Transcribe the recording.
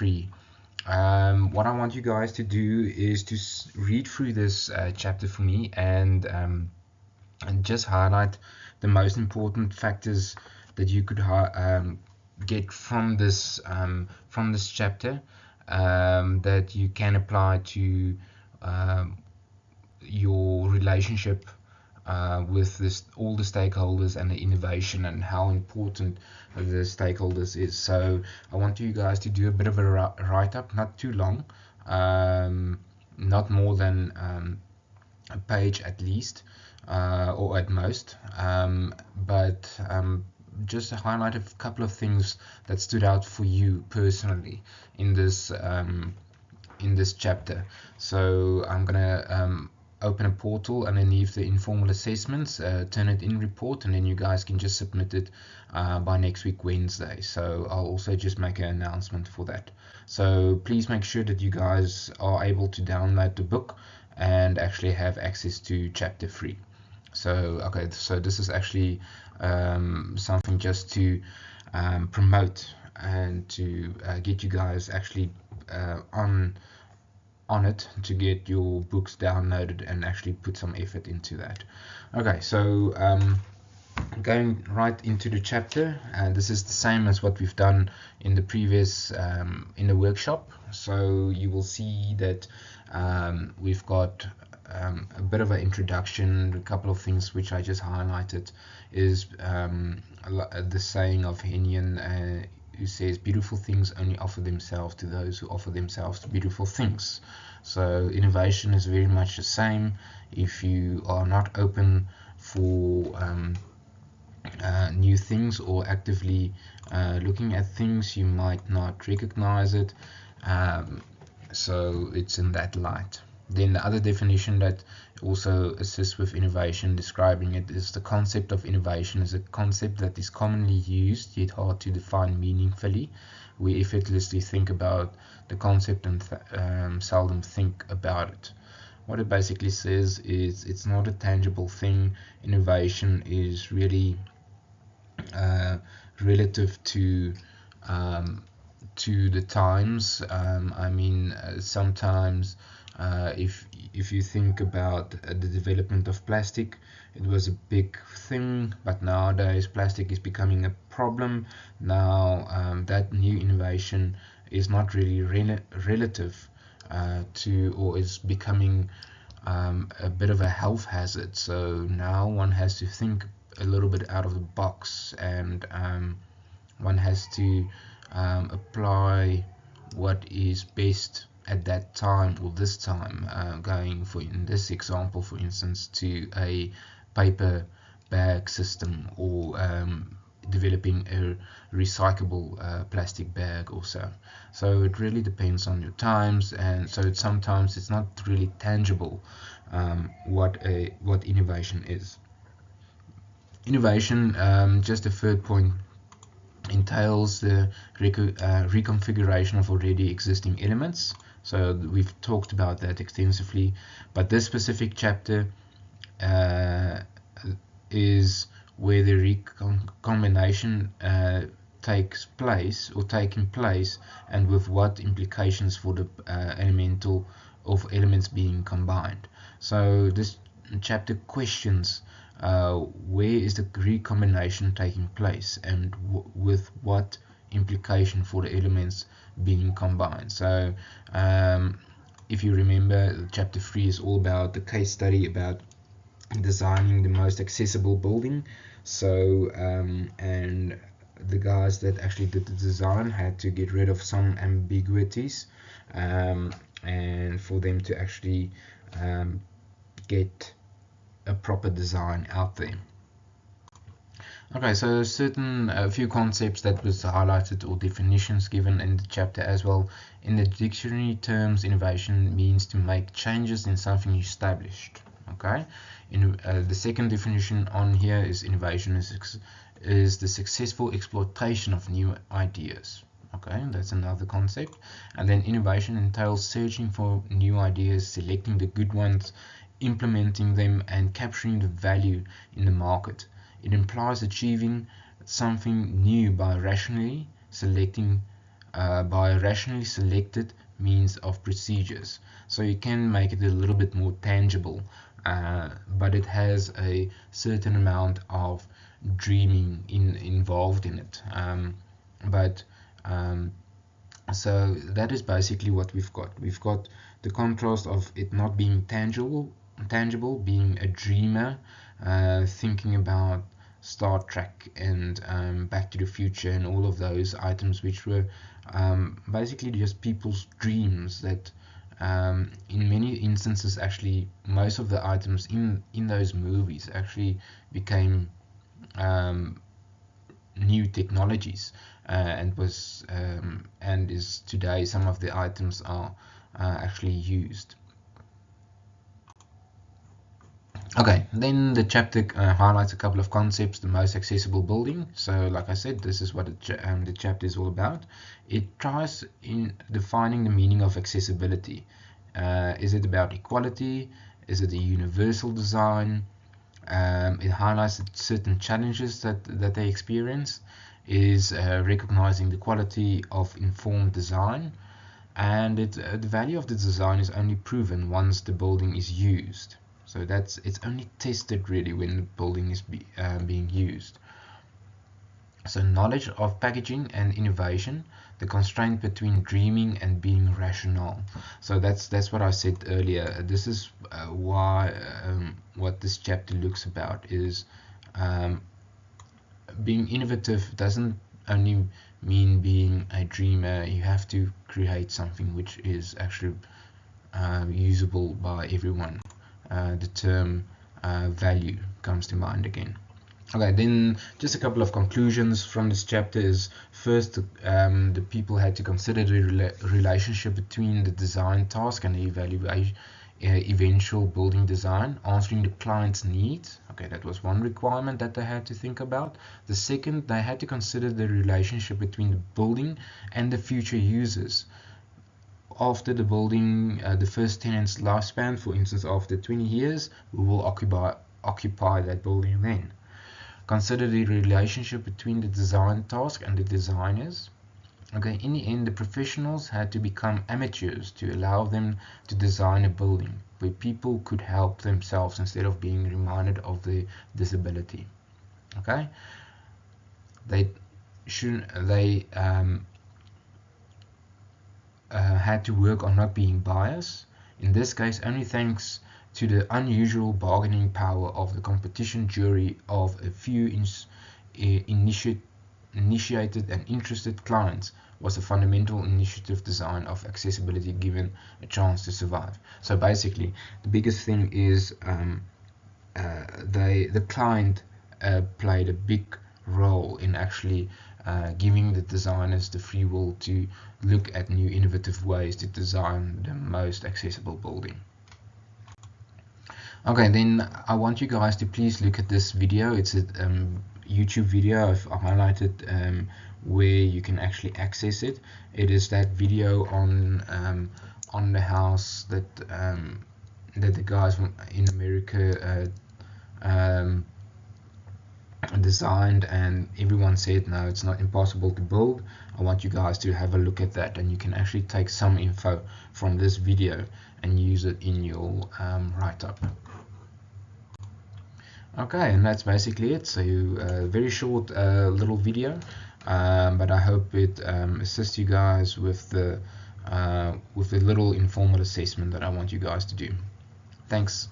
free. What I want you guys to do is to read through this chapter for me and just highlight the most important factors that you could get from this chapter that you can apply to your relationship with all the stakeholders and the innovation, and how important the stakeholders is. So I want you guys to do a bit of a write-up, not too long, not more than a page at least, or at most, but just to highlight a couple of things that stood out for you personally in this chapter. So I'm gonna open a portal underneath the informal assessments, Turnitin report, and then you guys can just submit it by next week Wednesday. So I'll also just make an announcement for that. So please make sure that you guys are able to download the book and actually have access to chapter 3. So okay, so this is actually something just to promote and to get you guys actually on it, to get your books downloaded and actually put some effort into that. Okay, so going right into the chapter, and this is the same as what we've done in the previous in the workshop. So you will see that we've got a bit of an introduction. A couple of things which I just highlighted is the saying of Henyon, who says beautiful things only offer themselves to those who offer themselves to beautiful things. So innovation is very much the same. If you are not open for new things or actively looking at things, you might not recognize it. So it's in that light. Then the other definition that also assists with innovation, describing it, is the concept of innovation is a concept that is commonly used yet hard to define meaningfully. We effortlessly think about the concept and seldom think about it. What it basically says is it's not a tangible thing. Innovation is really relative to the times. I mean, sometimes if you think about the development of plastic, it was a big thing, but nowadays plastic is becoming a problem. Now that new innovation is not really relative to, or is becoming a bit of a health hazard. So now one has to think a little bit out of the box, and one has to apply what is best at that time, or this time, going for, in this example, for instance, to a paper bag system, or developing a recyclable plastic bag or so. So it really depends on your times, and so sometimes it's not really tangible what innovation is. Innovation, just a third point, entails the reconfiguration of already existing elements. So we've talked about that extensively, but this specific chapter is where the recombination takes place, or taking place, and with what implications for the elements being combined. So this chapter questions where is the recombination taking place, and with what implication for the elements being combined. So if you remember, chapter 3 is all about the case study about designing the most accessible building. So and the guys that actually did the design had to get rid of some ambiguities, and for them to actually get a proper design out there. Okay, so a few concepts that was highlighted, or definitions given in the chapter as well. In the dictionary terms, innovation means to make changes in something established. Okay, the second definition on here is innovation is the successful exploitation of new ideas. Okay, that's another concept. And then innovation entails searching for new ideas, selecting the good ones, implementing them, and capturing the value in the market. It implies achieving something new by rationally selecting by rationally selected means of procedures. So you can make it a little bit more tangible, but it has a certain amount of dreaming involved in it. But So that is basically what we've got. We've got the contrast of it not being tangible, being a dreamer, thinking about Star Trek and Back to the Future and all of those items, which were basically just people's dreams that in many instances, actually most of the items in those movies actually became new technologies, and is today some of the items are actually used. Okay, then the chapter highlights a couple of concepts. The most accessible building. So like I said, this is what the chapter is all about. It tries in defining the meaning of accessibility. Is it about equality? Is it a universal design? It highlights certain challenges that they experience, is recognizing the quality of informed design, and the value of the design is only proven once the building is used. So it's only tested really when the building is being used. So knowledge of packaging and innovation, the constraint between dreaming and being rational. So that's what I said earlier. This is why what this chapter looks about is being innovative doesn't only mean being a dreamer. You have to create something which is actually usable by everyone. The term value comes to mind again. Okay, then just a couple of conclusions from this chapter is first, the people had to consider the relationship between the design task and the eventual building design, answering the client's needs. Okay, that was one requirement that they had to think about. The second, they had to consider the relationship between the building and the future users. After the building, the first tenant's lifespan, for instance, after 20 years, we will occupy that building then. Consider the relationship between the design task and the designers. Okay, in the end, the professionals had to become amateurs to allow them to design a building where people could help themselves instead of being reminded of their disability. Okay, they had to work on not being biased. In this case, only thanks to the unusual bargaining power of the competition jury of a few initiated and interested clients was the fundamental initiative design of accessibility given a chance to survive. So basically, the biggest thing is the client played a big role in actually giving the designers the free will to look at new innovative ways to design the most accessible building. Okay, then I want you guys to please look at this video. It's a YouTube video. I've highlighted where you can actually access it. It is that video on the house that that the guys in America designed, and everyone said no, it's not impossible to build. I want you guys to have a look at that, and you can actually take some info from this video and use it in your write-up. Okay, and that's basically it. So very short little video, but I hope it assists you guys with the little informal assessment that I want you guys to do. Thanks.